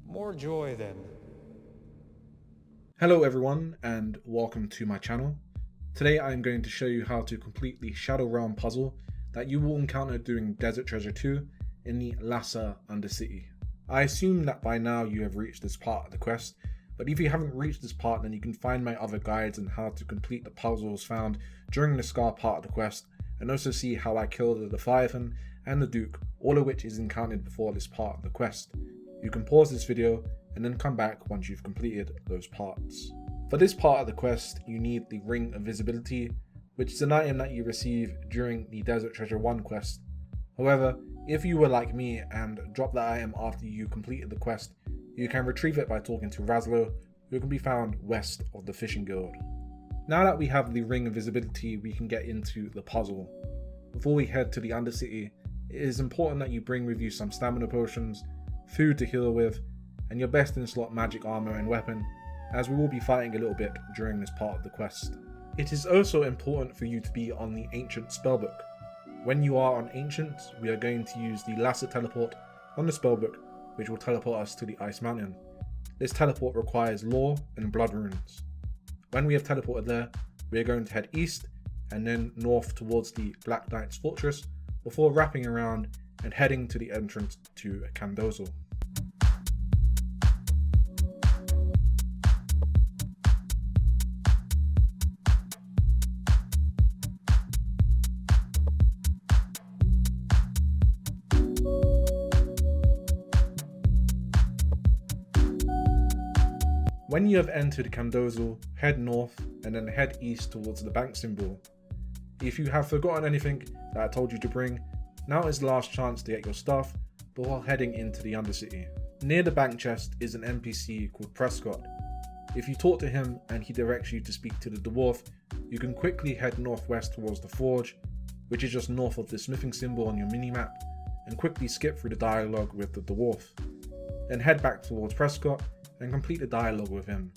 More joy then. Hello everyone and welcome to my channel. Today I am going to show you how to complete the Shadow Realm puzzle that you will encounter during Desert Treasure 2 in the Lhasa Undercity. I assume that by now you have reached this part of the quest, but if you haven't reached this part then you can find my other guides on how to complete the puzzles found during the Scar part of the quest, and also see how I killed the Leviathan and the Duke, all of which is encountered before this part of the quest. You can pause this video and then come back once you've completed those parts. For this part of the quest, you need the Ring of Visibility, which is an item that you receive during the Desert Treasure 1 quest. However, if you were like me and dropped that item after you completed the quest, you can retrieve it by talking to Raslo, who can be found west of the Fishing Guild. Now that we have the Ring of Visibility, we can get into the puzzle. Before we head to the Undercity, it is important that you bring with you some stamina potions, food to heal with, and your best in slot magic armor and weapon, as we will be fighting a little bit during this part of the quest. It is also important for you to be on the Ancient Spellbook. When you are on Ancient, we are going to use the Lhasa teleport on the spellbook, which will teleport us to the Ice Mountain. This teleport requires lore and blood runes. When we have teleported there, we are going to head east and then north towards the Black Knight's Fortress before wrapping around and heading to the entrance to Candozo. When you have entered Candozo, head north and then head east towards the bank symbol. If you have forgotten anything that I told you to bring, now is the last chance to get your stuff before heading into the Undercity. Near the bank chest is an NPC called Prescott. If you talk to him and he directs you to speak to the dwarf, you can quickly head northwest towards the forge, which is just north of the smithing symbol on your minimap, and quickly skip through the dialogue with the dwarf. Then head back towards Prescott and complete the dialogue with him.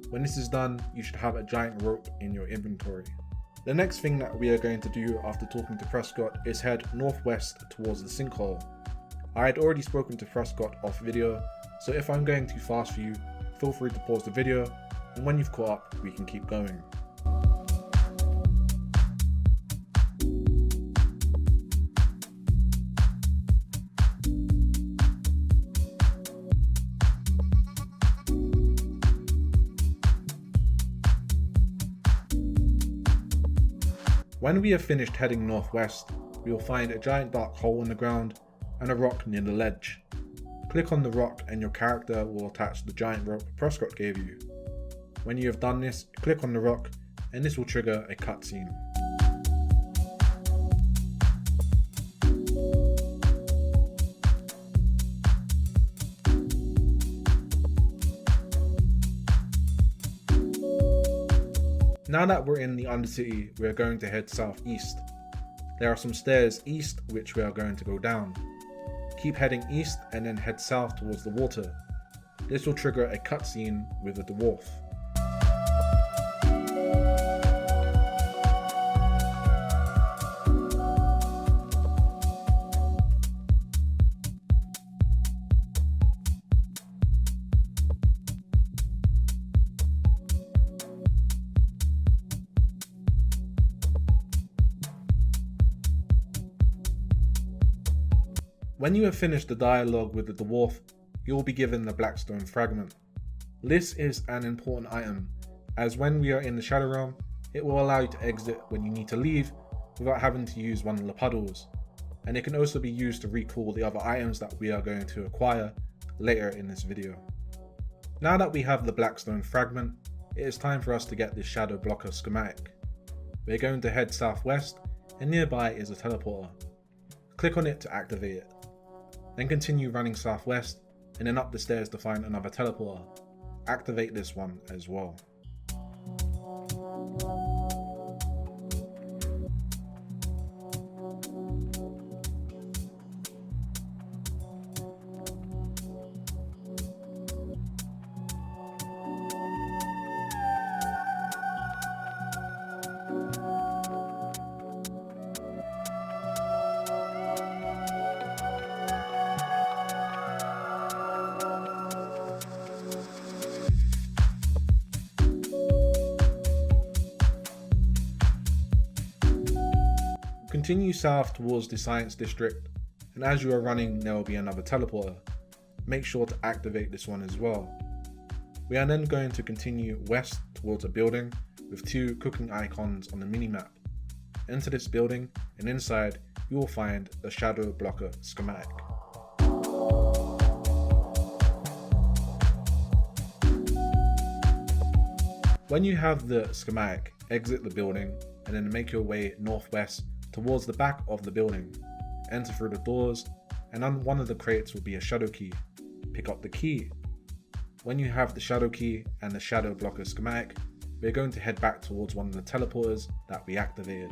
When this is done, you should have a giant rope in your inventory. The next thing that we are going to do after talking to Prescott is head northwest towards the sinkhole. I had already spoken to Prescott off video, so if I'm going too fast for you, feel free to pause the video, and when you've caught up, we can keep going. When we have finished heading northwest, we will find a giant dark hole in the ground and a rock near the ledge. Click on the rock and your character will attach the giant rope Prescott gave you. When you have done this, click on the rock and this will trigger a cutscene. Now that we're in the Undercity, we are going to head southeast. There are some stairs east which we are going to go down. Keep heading east and then head south towards the water. This will trigger a cutscene with the dwarf. When you have finished the dialogue with the dwarf, you will be given the Blackstone Fragment. This is an important item, as when we are in the Shadow Realm, it will allow you to exit when you need to leave without having to use one of the puddles, and it can also be used to recall the other items that we are going to acquire later in this video. Now that we have the Blackstone Fragment, it is time for us to get this Shadow Blocker schematic. We are going to head southwest, and nearby is a teleporter. Click on it to activate it. Then continue running southwest and then up the stairs to find another teleporter. Activate this one as well. Continue south towards the Science District, and as you are running there will be another teleporter. Make sure to activate this one as well. We are then going to continue west towards a building with 2 cooking icons on the minimap. Enter this building, and inside you will find the Shadow Blocker schematic. When you have the schematic, exit the building and then make your way northwest towards the back of the building. Enter through the doors, and on one of the crates will be a shadow key. Pick up the key. When you have the shadow key and the Shadow Blocker schematic, we're going to head back towards one of the teleporters that we activated.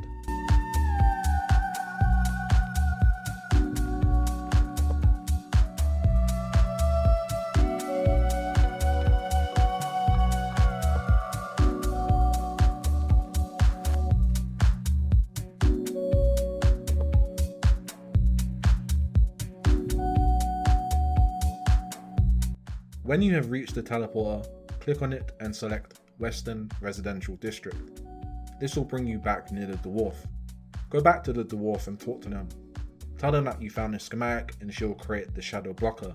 When you have reached the teleporter, click on it and select Western Residential District. This will bring you back near the dwarf. Go back to the dwarf and talk to them. Tell them that you found the schematic and she'll create the Shadow Blocker.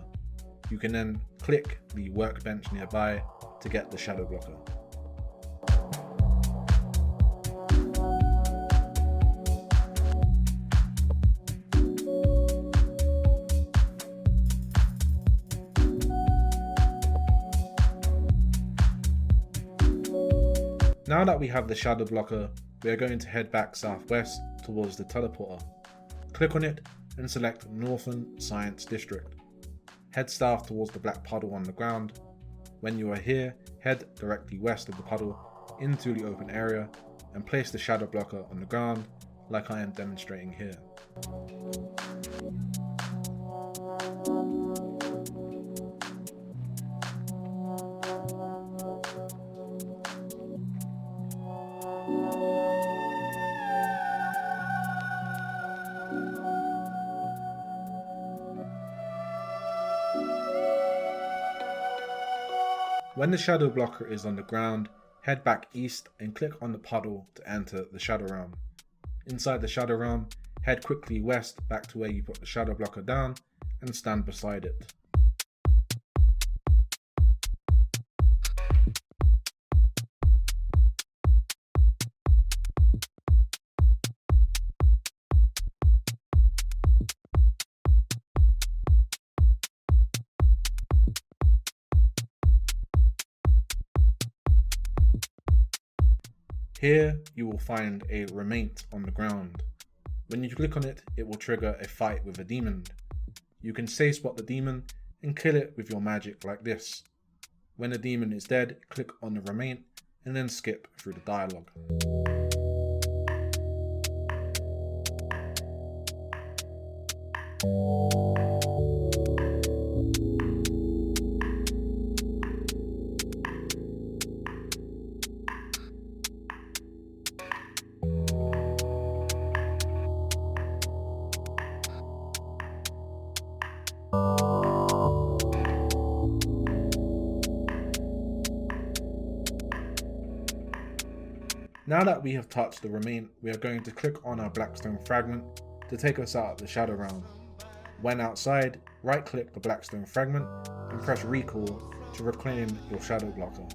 You can then click the workbench nearby to get the Shadow Blocker. Now that we have the Shadow Blocker, we are going to head back southwest towards the teleporter. Click on it and select Northern Science District. Head south towards the black puddle on the ground. When you are here, head directly west of the puddle into the open area and place the Shadow Blocker on the ground like I am demonstrating here. When the Shadow Blocker is on the ground, head back east and click on the puddle to enter the Shadow Realm. Inside the Shadow Realm, head quickly west back to where you put the Shadow Blocker down and stand beside it. Here you will find a remaint on the ground. When you click on it, it will trigger a fight with a demon. You can safe spot the demon and kill it with your magic like this. When the demon is dead, click on the remaint and then skip through the dialogue. Now that we have touched the remain, we are going to click on our Blackstone fragment to take us out of the Shadow Realm. When outside, right click the Blackstone fragment and press recall to reclaim your Shadow Blocker.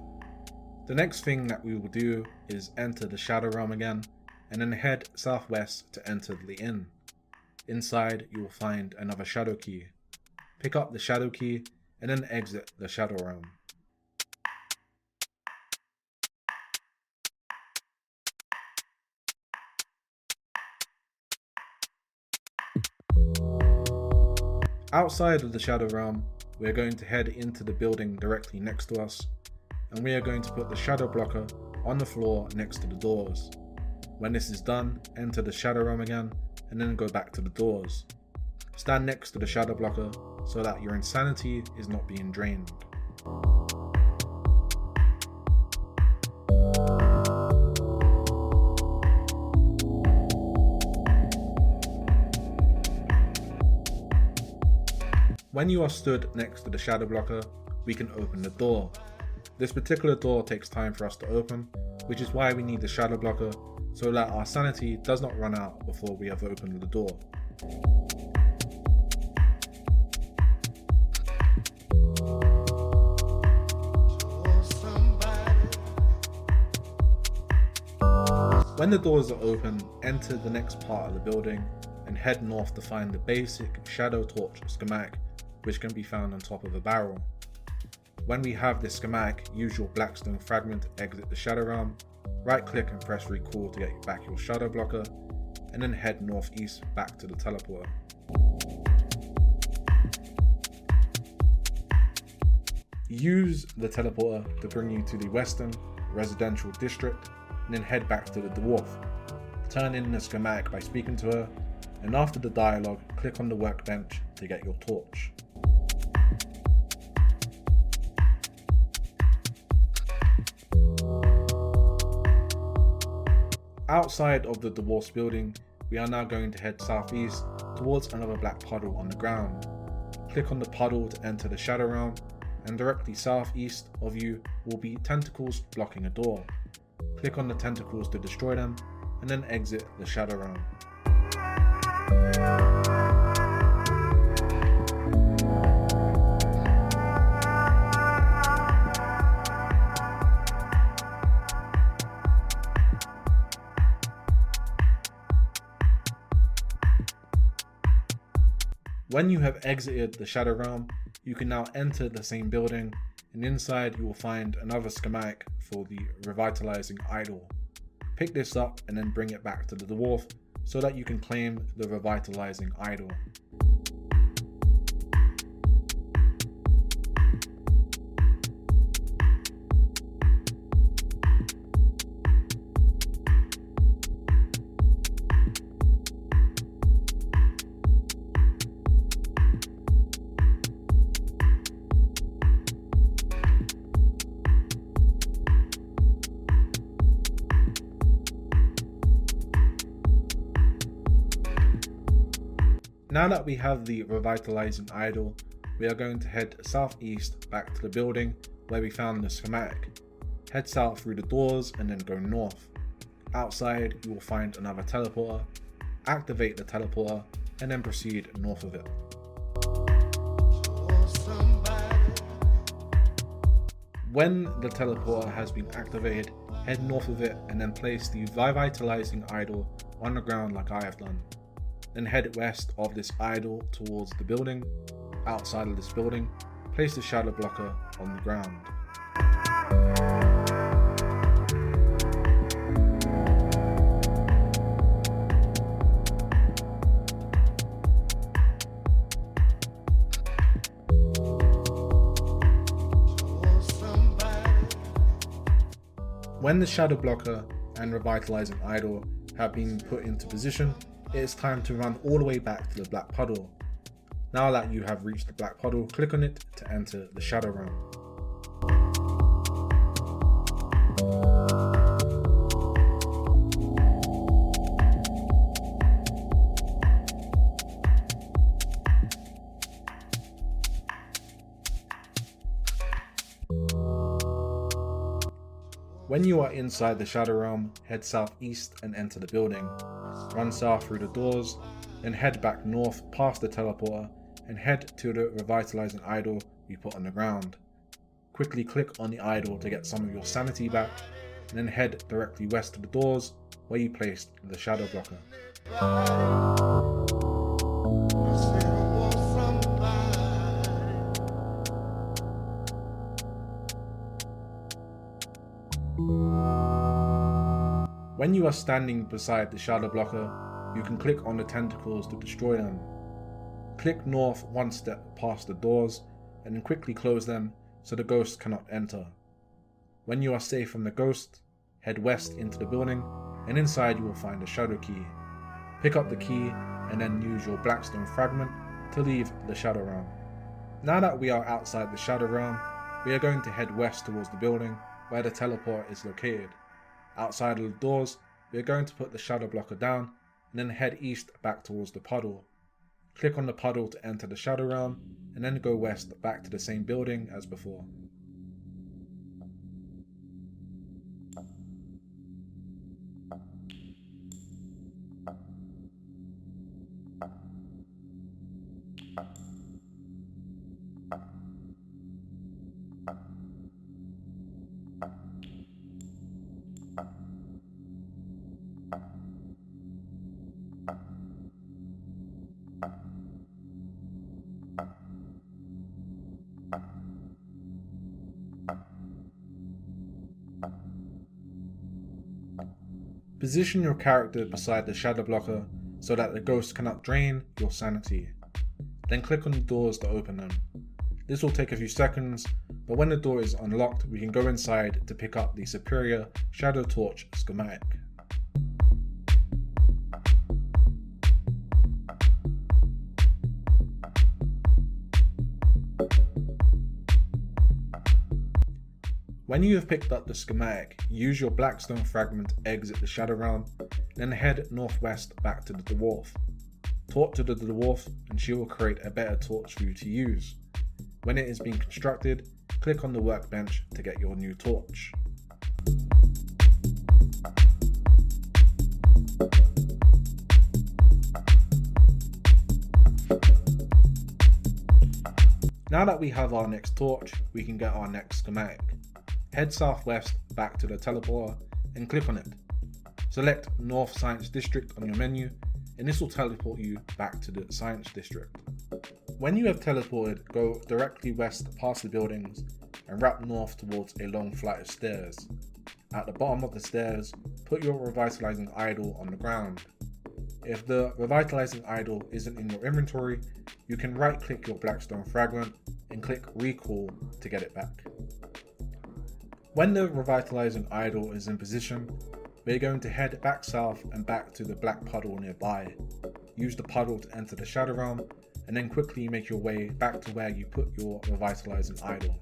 The next thing that we will do is enter the Shadow Realm again and then head southwest to enter the inn. Inside you will find another Shadow Key. Pick up the Shadow Key and then exit the Shadow Realm. Outside of the Shadow Realm, we are going to head into the building directly next to us, and we are going to put the Shadow Blocker on the floor next to the doors. When this is done, enter the Shadow Realm again, and then go back to the doors. Stand next to the Shadow Blocker so that your insanity is not being drained. When you are stood next to the Shadow Blocker, we can open the door. This particular door takes time for us to open, which is why we need the Shadow Blocker so that our sanity does not run out before we have opened the door. When the doors are open, enter the next part of the building and head north to find the basic shadow torch schematic, which can be found on top of a barrel. When we have this schematic, use your blackstone fragment to exit the shadow realm, right click and press recall to get back your shadow blocker, and then head northeast back to the teleporter. Use the teleporter to bring you to the western residential district, and then head back to the dwarf. Turn in the schematic by speaking to her, and after the dialogue, click on the workbench to get your torch. Outside of the dwarf's building, we are now going to head southeast towards another black puddle on the ground. Click on the puddle to enter the shadow realm, and directly southeast of you will be tentacles blocking a door. Click on the tentacles to destroy them, and then exit the shadow realm. When you have exited the shadow realm, you can now enter the same building, and inside you will find another schematic for the revitalizing idol. Pick this up and then bring it back to the dwarf so that you can claim the revitalizing idol. Now that we have the revitalizing idol, we are going to head southeast back to the building where we found the schematic. Head south through the doors and then go north. Outside you will find another teleporter. Activate the teleporter and then proceed north of it. When the teleporter has been activated, head north of it and then place the revitalizing idol on the ground like I have done. Then head west of this idol towards the building. Outside of this building, place the shadow blocker on the ground. When the shadow blocker and revitalizing idol have been put into position, it is time to run all the way back to the black puddle. Now that you have reached the black puddle, click on it to enter the shadow realm. When you are inside the shadow realm, head southeast and enter the building. Run south through the doors, then head back north past the teleporter and head to the revitalizing idol we put on the ground. Quickly click on the idol to get some of your sanity back, and then head directly west to the doors where you placed the shadow blocker. When you are standing beside the shadow blocker, you can click on the tentacles to destroy them. Click north one step past the doors and then quickly close them so the ghost cannot enter. When you are safe from the ghost, head west into the building and inside you will find a shadow key. Pick up the key and then use your blackstone fragment to leave the shadow realm. Now that we are outside the shadow realm, we are going to head west towards the building where the teleport is located. Outside of the doors, we are going to put the shadow blocker down and then head east back towards the puddle. Click on the puddle to enter the shadow realm and then go west back to the same building as before. Position your character beside the shadow blocker so that the ghost cannot drain your sanity. Then click on the doors to open them. This will take a few seconds, but when the door is unlocked, we can go inside to pick up the Superior Shadow Torch schematic. When you have picked up the schematic, use your Blackstone fragment to exit the Shadow Realm, then head northwest back to the Dwarf. Talk to the Dwarf and she will create a better torch for you to use. When it is being constructed, click on the workbench to get your new torch. Now that we have our next torch, we can get our next schematic. Head southwest back to the teleporter and click on it. Select North Science District on your menu and this will teleport you back to the Science District. When you have teleported, go directly west past the buildings and wrap north towards a long flight of stairs. At the bottom of the stairs, put your Revitalizing Idol on the ground. If the Revitalizing Idol isn't in your inventory, you can right click your Blackstone fragment and click Recall to get it back. When the Revitalizing Idol is in position, we're going to head back south and back to the black puddle nearby. Use the puddle to enter the Shadow Realm and then quickly make your way back to where you put your Revitalizing Idol.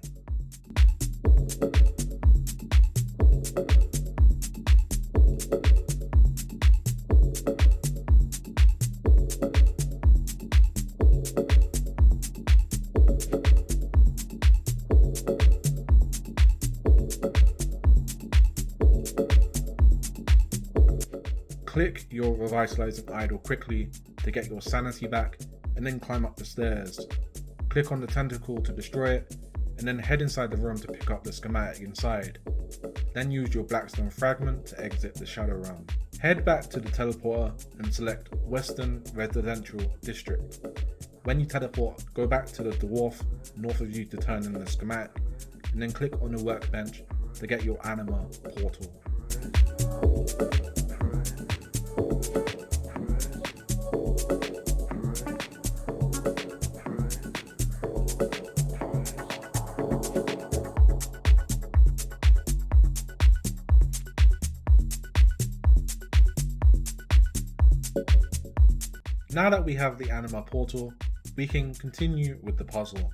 Click your Revitalizing Idol quickly to get your sanity back and then climb up the stairs. Click on the tentacle to destroy it and then head inside the room to pick up the schematic inside. Then use your Blackstone fragment to exit the Shadow Realm. Head back to the teleporter and select Western Residential District. When you teleport, go back to the Dwarf north of you to turn in the schematic and then click on the workbench to get your Anima portal. Now that we have the Anima portal, we can continue with the puzzle.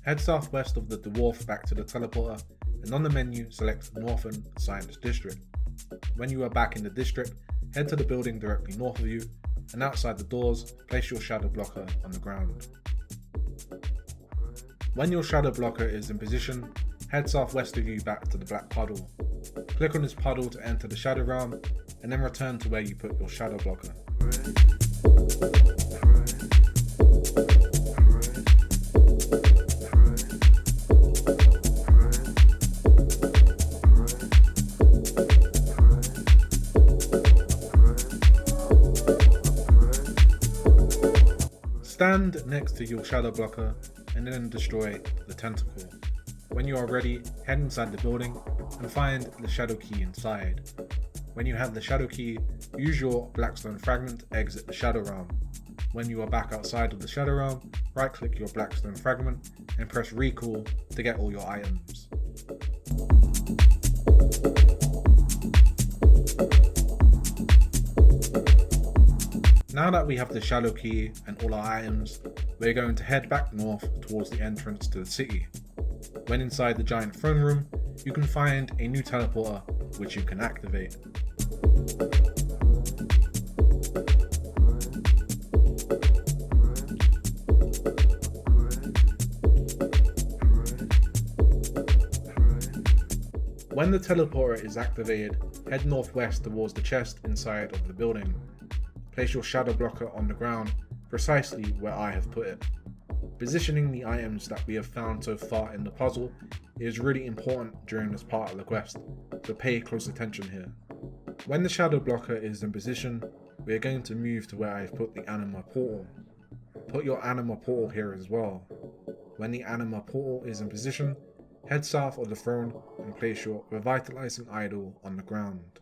Head southwest of the Dwarf back to the teleporter and on the menu select Northern Science District. When you are back in the district, head to the building directly north of you and outside the doors, place your shadow blocker on the ground. When your shadow blocker is in position, head southwest of you back to the black puddle. Click on this puddle to enter the Shadow Realm and then return to where you put your shadow blocker. Stand next to your shadow blocker and then destroy the tentacle. When you are ready, head inside the building and find the shadow key inside. When you have the shadow key, use your Blackstone fragment to exit the Shadow Realm. When you are back outside of the Shadow Realm, right click your Blackstone fragment and press Recall to get all your items. Now that we have the shadow key and all our items, we're going to head back north towards the entrance to the city. When inside the giant throne room, you can find a new teleporter which you can activate. When the teleporter is activated, head northwest towards the chest inside of the building. Place your shadow blocker on the ground, precisely where I have put it. Positioning the items that we have found so far in the puzzle is really important during this part of the quest, so pay close attention here. When the shadow blocker is in position, we are going to move to where I have put the Anima portal. Put your Anima portal here as well. When the Anima portal is in position, head south of the throne and place your Revitalizing Idol on the ground.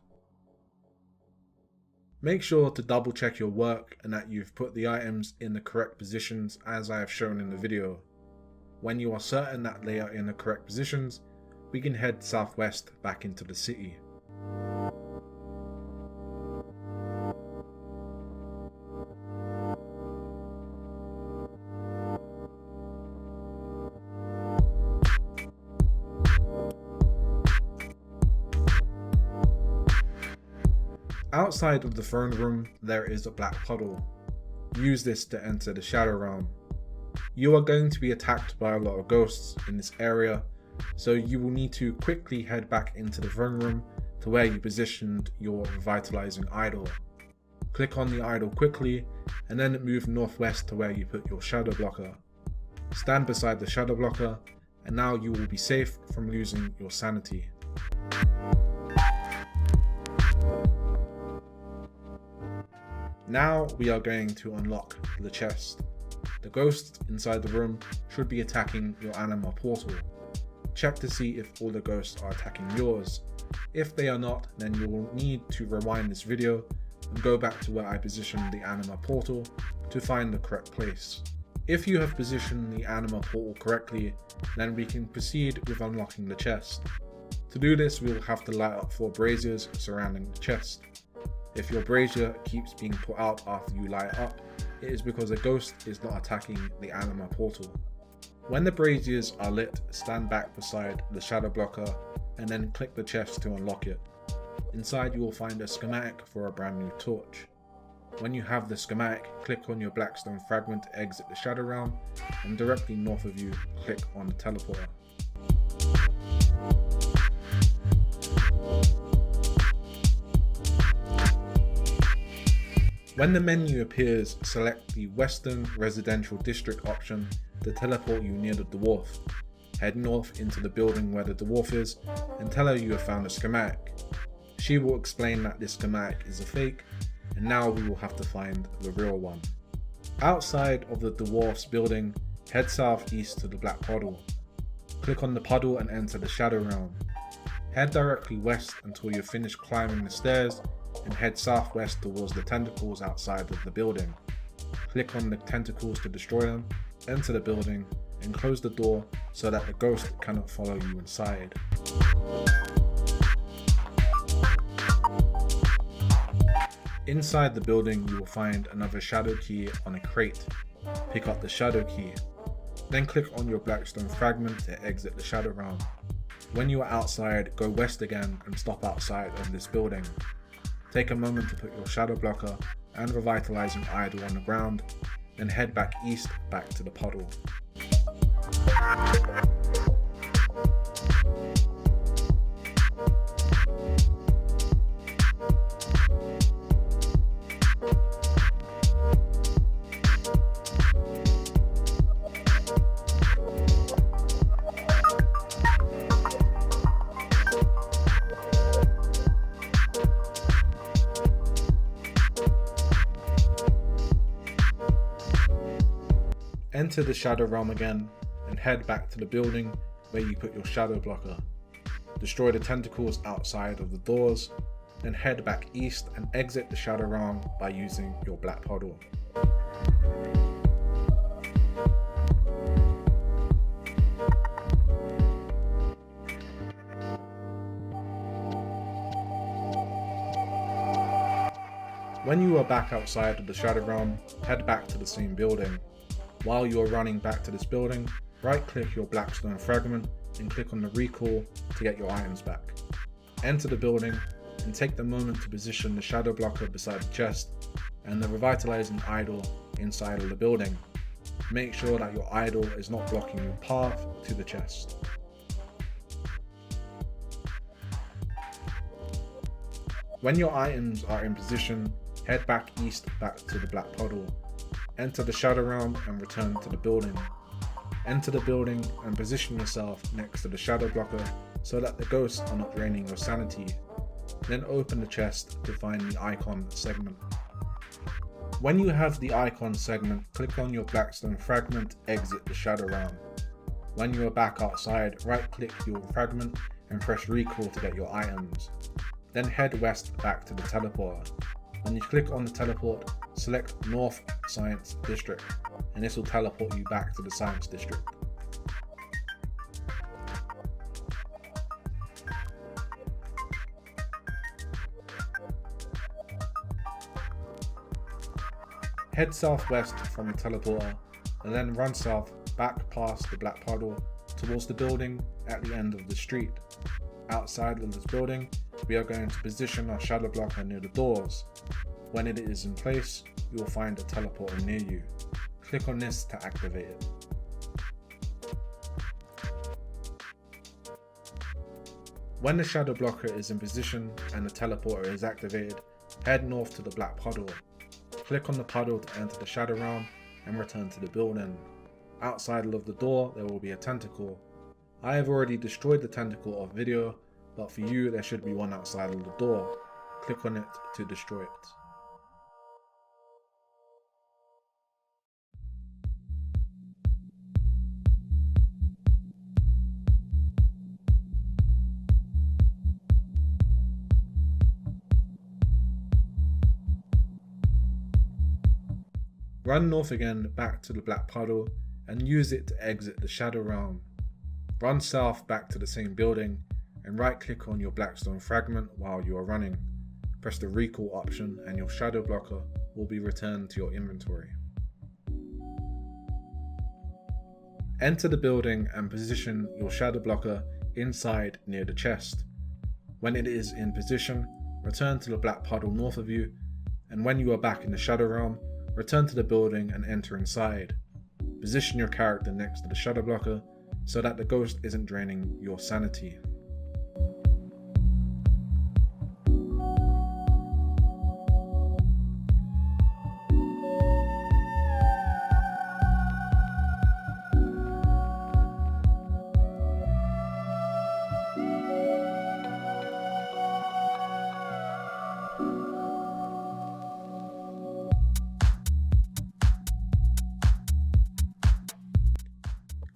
Make sure to double check your work and that you've put the items in the correct positions as I have shown in the video. When you are certain that they are in the correct positions, we can head southwest back into the city. Outside of the throne room, there is a black puddle. Use this to enter the Shadow Realm. You are going to be attacked by a lot of ghosts in this area, so you will need to quickly head back into the throne room to where you positioned your revitalizing idol. Click on the idol quickly and then move northwest to where you put your shadow blocker. Stand beside the shadow blocker and now you will be safe from losing your sanity. Now we are going to unlock the chest. The ghosts inside the room should be attacking your anima portal. Check to see if all the ghosts are attacking yours. If they are not, then you will need to rewind this video and go back to where I positioned the anima portal to find the correct place. If you have positioned the anima portal correctly, then we can proceed with unlocking the chest. To do this, we will have to light up 4 braziers surrounding the chest. If your brazier keeps being put out after you light it up, it is because a ghost is not attacking the anima portal. When the braziers are lit, stand back beside the shadow blocker and then click the chest to unlock it. Inside you will find a schematic for a brand new torch. When you have the schematic, click on your blackstone fragment to exit the Shadow Realm, and directly north of you, click on the teleporter. When the menu appears, select the Western Residential District option to teleport you near the dwarf. Head north into the building where the dwarf is and tell her you have found a schematic. She will explain that this schematic is a fake, and now we will have to find the real one. Outside of the dwarf's building, head southeast to the black puddle. Click on the puddle and enter the Shadow Realm. Head directly west until you finish climbing the stairs and head southwest towards the tentacles outside of the building. Click on the tentacles to destroy them, enter the building, and close the door so that the ghost cannot follow you inside. Inside the building you will find another shadow key on a crate. Pick up the shadow key. Then click on your blackstone fragment to exit the Shadow Realm. When you are outside, go west again and stop outside of this building. Take a moment to put your shadow blocker and revitalizing idol on the ground, then head back east back to the puddle. Enter the Shadow Realm again and head back to the building where you put your shadow blocker. Destroy the tentacles outside of the doors, then head back east and exit the Shadow Realm by using your black puddle. When you are back outside of the Shadow Realm, head back to the same building. While you are running back to this building, right click your blackstone fragment and click on the recall to get your items back. Enter the building and take the moment to position the shadow blocker beside the chest and the revitalizing idol inside of the building. Make sure that your idol is not blocking your path to the chest. When your items are in position, head back east back to the black puddle. Enter the Shadow Realm and return to the building. Enter the building and position yourself next to the shadow blocker so that the ghosts are not draining your sanity. Then open the chest to find the icon segment. When you have the icon segment, click on your blackstone fragment, exit the Shadow Realm. When you are back outside, right click your fragment and press recall to get your items. Then head west back to the teleporter. When you click on the teleport, select North Science District, and this will teleport you back to the Science District. Head southwest from the teleporter and then run south back past the black puddle towards the building at the end of the street. Outside of this building, we are going to position our shadow blocker near the doors. When it is in place, you will find a teleporter near you. Click on this to activate it. When the shadow blocker is in position and the teleporter is activated, head north to the black puddle. Click on the puddle to enter the shadow realm and return to the building. Outside of the door, there will be a tentacle. I have already destroyed the tentacle off video, but for you there should be one outside of the door. Click on it to destroy it. Run north again back to the black puddle and use it to exit the shadow realm. Run south back to the same building and right click on your blackstone fragment while you are running. Press the recall option and your shadow blocker will be returned to your inventory. Enter the building and position your shadow blocker inside near the chest. When it is in position, return to the black puddle north of you, and when you are back in the shadow realm, return to the building and enter inside. Position your character next to the shadow blocker so that the ghost isn't draining your sanity.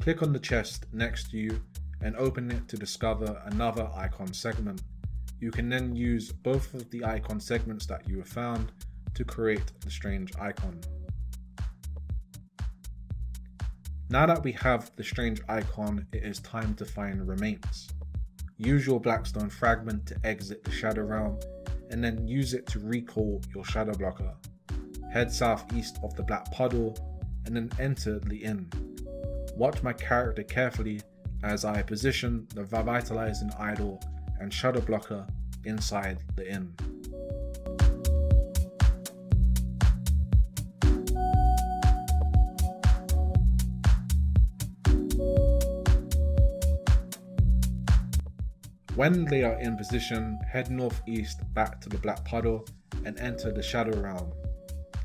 Click on the chest next to you and open it to discover another icon segment. You can then use both of the icon segments that you have found to create the strange icon. Now that we have the strange icon, it is time to find remains. Use your blackstone fragment to exit the shadow realm and then use it to recall your shadow blocker. Head southeast of the black puddle and then enter the inn. Watch my character carefully as I position the revitalizing idol and shadow blocker inside the inn. When they are in position, head northeast back to the black puddle and enter the shadow realm.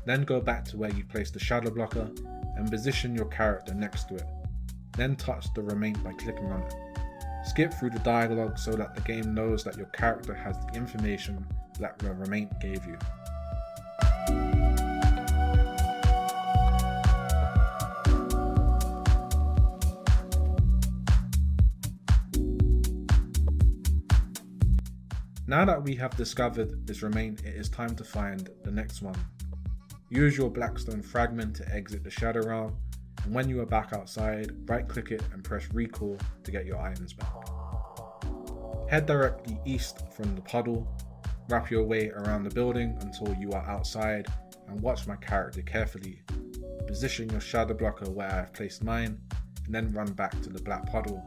Then go back to where you placed the shadow blocker and position your character next to it. Then touch the remain by clicking on it. Skip through the dialogue so that the game knows that your character has the information that the remain gave you. Now that we have discovered this remain, it is time to find the next one. Use your blackstone fragment to exit the shadow realm, and when you are back outside, right click it and press recall to get your items back. Head directly east from the puddle, wrap your way around the building until you are outside and watch my character carefully. Position your shadow blocker where I have placed mine and then run back to the black puddle.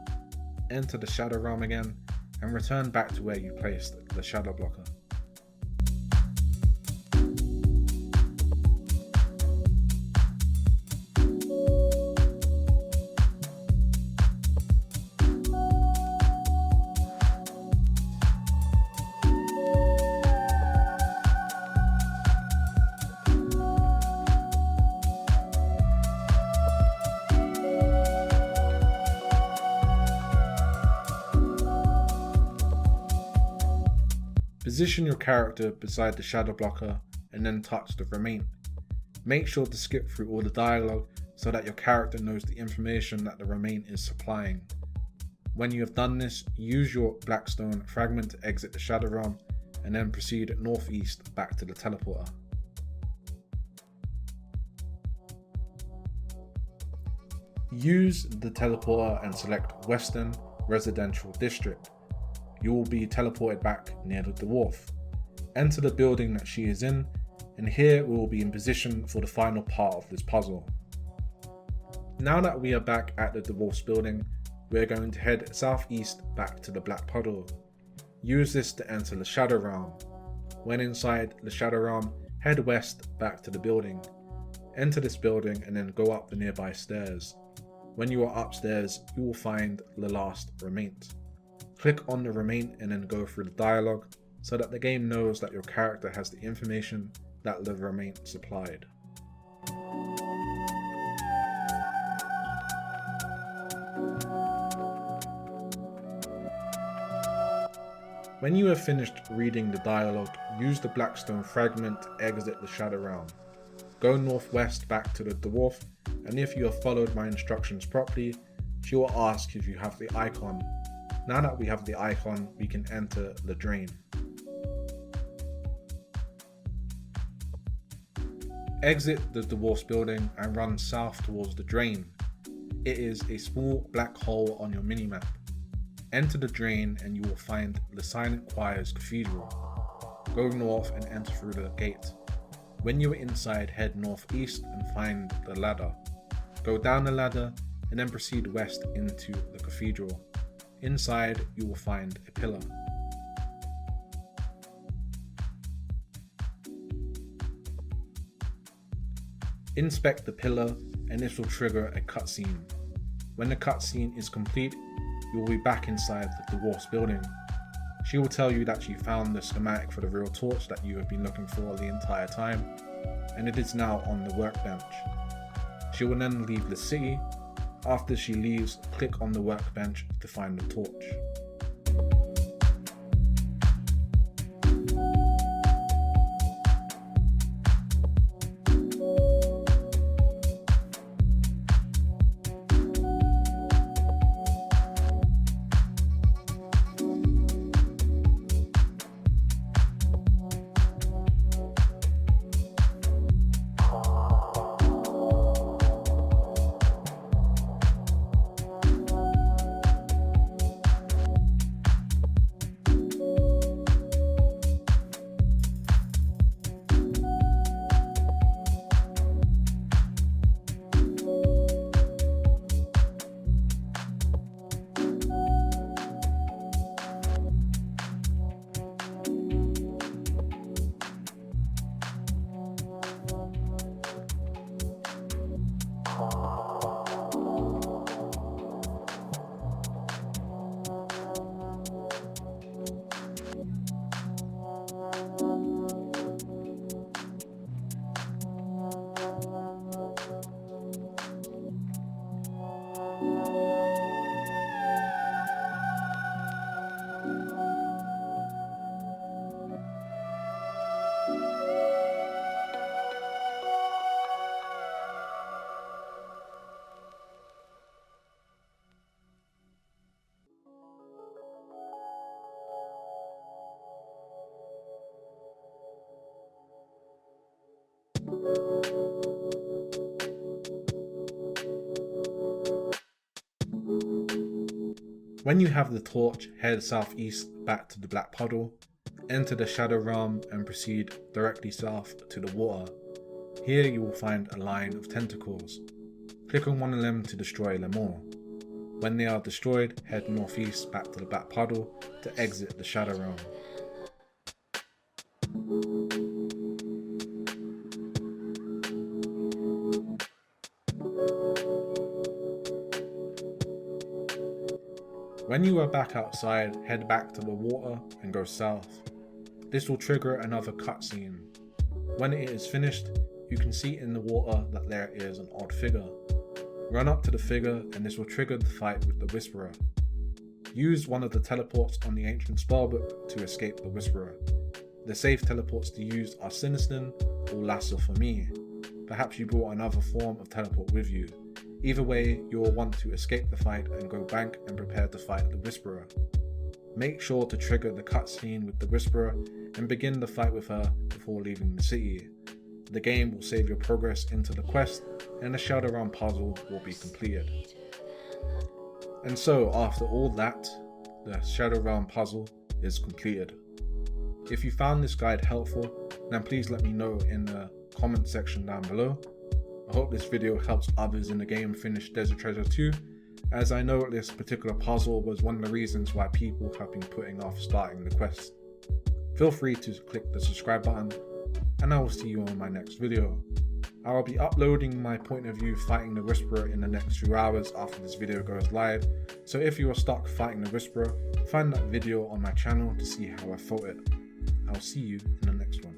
Enter the shadow realm again and return back to where you placed the shadow blocker. Position your character beside the shadow blocker and then touch the remain. Make sure to skip through all the dialogue so that your character knows the information that the remain is supplying. When you have done this, use your blackstone fragment to exit the shadow realm and then proceed northeast back to the teleporter. Use the teleporter and select Western Residential District. You will be teleported back near the dwarf. Enter the building that she is in, and here we will be in position for the final part of this puzzle. Now that we are back at the dwarf's building, we are going to head southeast back to the Black Puddle. Use this to enter the Shadow Realm. When inside the Shadow Realm, head west back to the building. Enter this building and then go up the nearby stairs. When you are upstairs, you will find the last remains. Click on the remain and then go through the dialogue so that the game knows that your character has the information that the remain supplied. When you have finished reading the dialogue, use the Blackstone fragment to exit the Shadow Realm. Go northwest back to the dwarf, and if you have followed my instructions properly, she will ask if you have the icon. Now that we have the icon, we can enter the drain. Exit the dwarf's building and run south towards the drain. It is a small black hole on your minimap. Enter the drain and you will find the Silent Choir's Cathedral. Go north and enter through the gate. When you are inside, head northeast and find the ladder. Go down the ladder and then proceed west into the cathedral. Inside, you will find a pillar. Inspect the pillar and this will trigger a cutscene. When the cutscene is complete, you will be back inside the dwarf's building. She will tell you that she found the schematic for the real torch that you have been looking for the entire time, and it is now on the workbench. She will then leave the city. After she leaves, click on the workbench to find the torch. When you have the torch, head southeast back to the Black Puddle, enter the Shadow Realm and proceed directly south to the water. Here you will find a line of tentacles. Click on one of them to destroy them all. When they are destroyed, head northeast back to the Black Puddle to exit the Shadow Realm. When you are back outside, head back to the water and go south. This will trigger another cutscene. When it is finished, you can see in the water that there is an odd figure. Run up to the figure and this will trigger the fight with the Whisperer. Use one of the teleports on the ancient spellbook to escape the Whisperer. The safe teleports to use are Siniston or Lasso for me. Perhaps you brought another form of teleport with you. Either way, you will want to escape the fight and go back and prepare to fight the Whisperer. make sure to trigger the cutscene with the Whisperer and begin the fight with her before leaving the city. The game will save your progress into the quest and the Shadow Realm puzzle will be completed. And so after all that, the Shadow Realm puzzle is completed. If you found this guide helpful, then please let me know in the comment section down below. I hope this video helps others in the game finish Desert Treasure 2, as I know this particular puzzle was one of the reasons why people have been putting off starting the quest. Feel free to click the subscribe button, and I will see you on my next video. I will be uploading my point of view fighting the Whisperer in the next few hours after this video goes live, so if you are stuck fighting the Whisperer, find that video on my channel to see how I fought it. I'll see you in the next one.